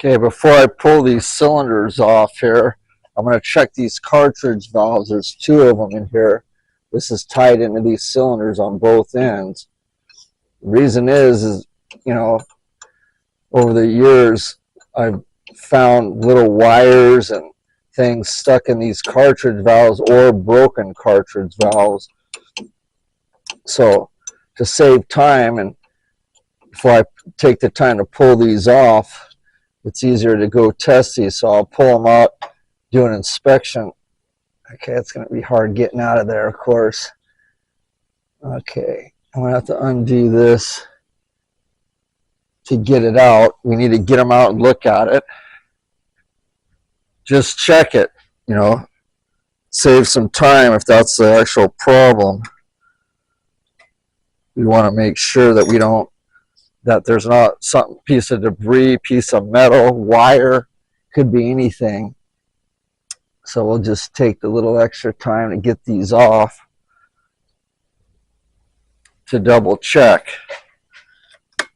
Okay, before I pull these cylinders off here, I'm going to check these cartridge valves. There's two of them in here. This is tied into these cylinders on both ends. The reason is you know, over the years, I've found little wires and things stuck in these cartridge valves or broken cartridge valves. So to save time and before I take the time to pull these off, it's easier to go test these. So I'll pull them out, do an inspection. Okay, it's going to be hard getting out of there, of course. Okay, I'm going to have to undo this to get it out. We need to get them out and look at it. Just check it, you know, save some time if that's the actual problem. We want to make sure that we don't, that there's not some piece of debris, piece of metal, wire, could be anything. So we'll just take the little extra time to get these off to double check. Of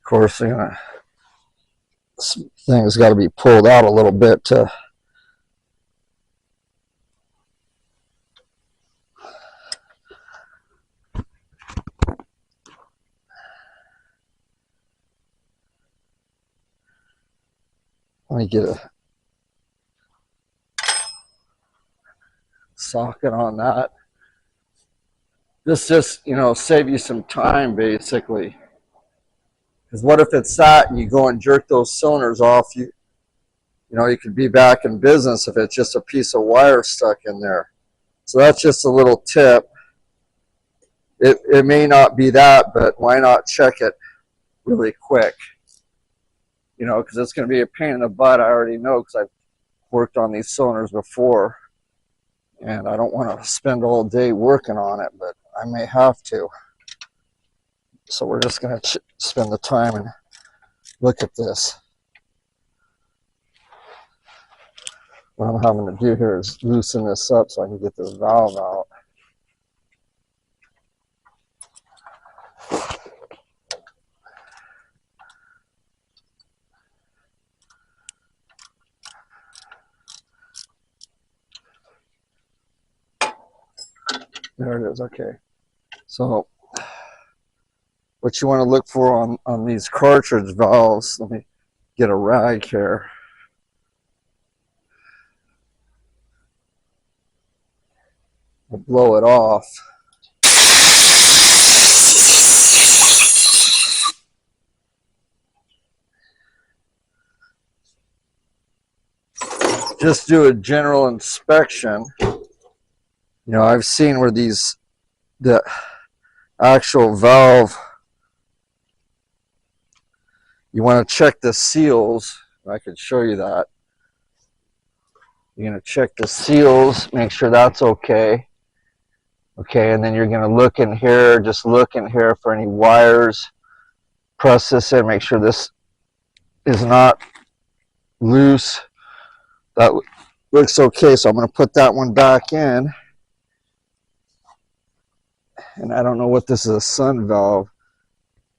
course, this thing's got to be pulled out a little bit to let me get a socket on that. This just, you know, save you some time basically. Because what if it's that and you go and jerk those cylinders off, you know, you could be back in business if it's just a piece of wire stuck in there. So that's just a little tip. It may not be that, but why not check it really quick? You know, because it's going to be a pain in the butt. I already know because I've worked on these cylinders before. And I don't want to spend all day working on it, but I may have to. So we're just going to spend the time and look at this. What I'm having to do here is loosen this up so I can get this valve out. There it is, okay. So what you want to look for on these cartridge valves, let me get a rag here. I'll blow it off. Just do a general inspection. You know, I've seen where the actual valve, you want to check the seals. I could show you that. You're going to check the seals, make sure that's okay. Okay, and then you're going to look in here, just look in here for any wires. Press this in, make sure this is not loose. That looks okay, so I'm going to put that one back in. And I don't know what this is, a sun valve.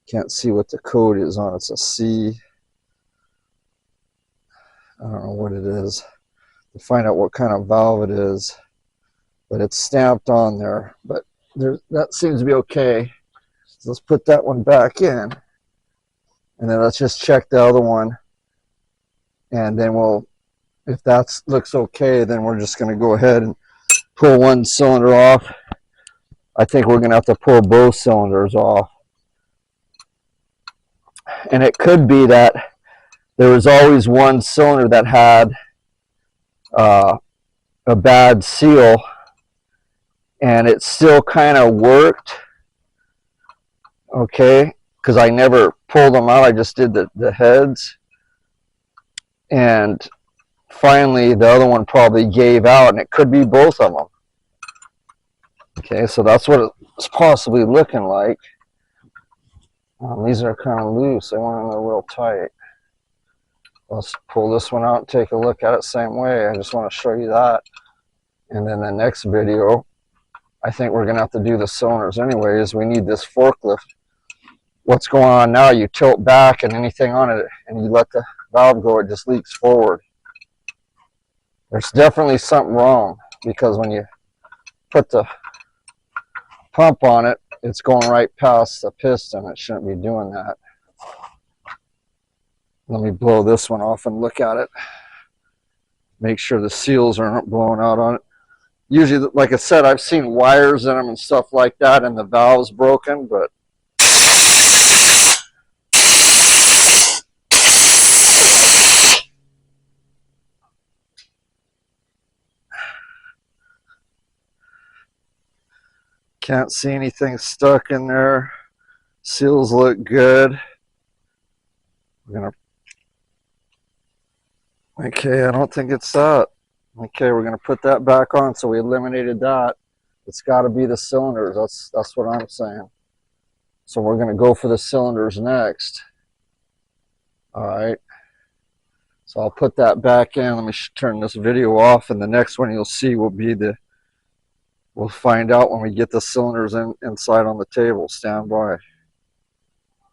Can't see what the code is on it. It's a C. I don't know what it is. To find out what kind of valve it is. But it's stamped on there. But that seems to be okay. So let's put that one back in. And then let's just check the other one. And then we'll, if that looks okay, then we're just going to go ahead and pull one cylinder off. I think we're going to have to pull both cylinders off. And it could be that there was always one cylinder that had a bad seal, and it still kind of worked, okay, because I never pulled them out. I just did the heads. And finally, the other one probably gave out, and it could be both of them. Okay, so that's what it's possibly looking like. These are kind of loose. I want them real tight. Let's pull this one out and take a look at it same way. I just want to show you that. And then the next video, I think we're going to have to do the cylinders anyways. We need this forklift what's going on now, you tilt back and anything on it and you let the valve go, it just leaks forward. There's definitely something wrong, because when you put the pump on it, it's going right past the piston. It shouldn't be doing that. Let me blow this one off and look at it. Make sure the seals aren't blowing out on it. Usually, like I said, I've seen wires in them and stuff like that and the valve's broken, but can't see anything stuck in there. Seals look good. Okay, I don't think it's that. Okay, we're gonna put that back on, so we eliminated that. It's got to be the cylinders. That's what I'm saying. So we're gonna go for the cylinders next. All right. So I'll put that back in. Let me turn this video off, and the next one you'll see will be we'll find out when we get the cylinders inside on the table. Stand by.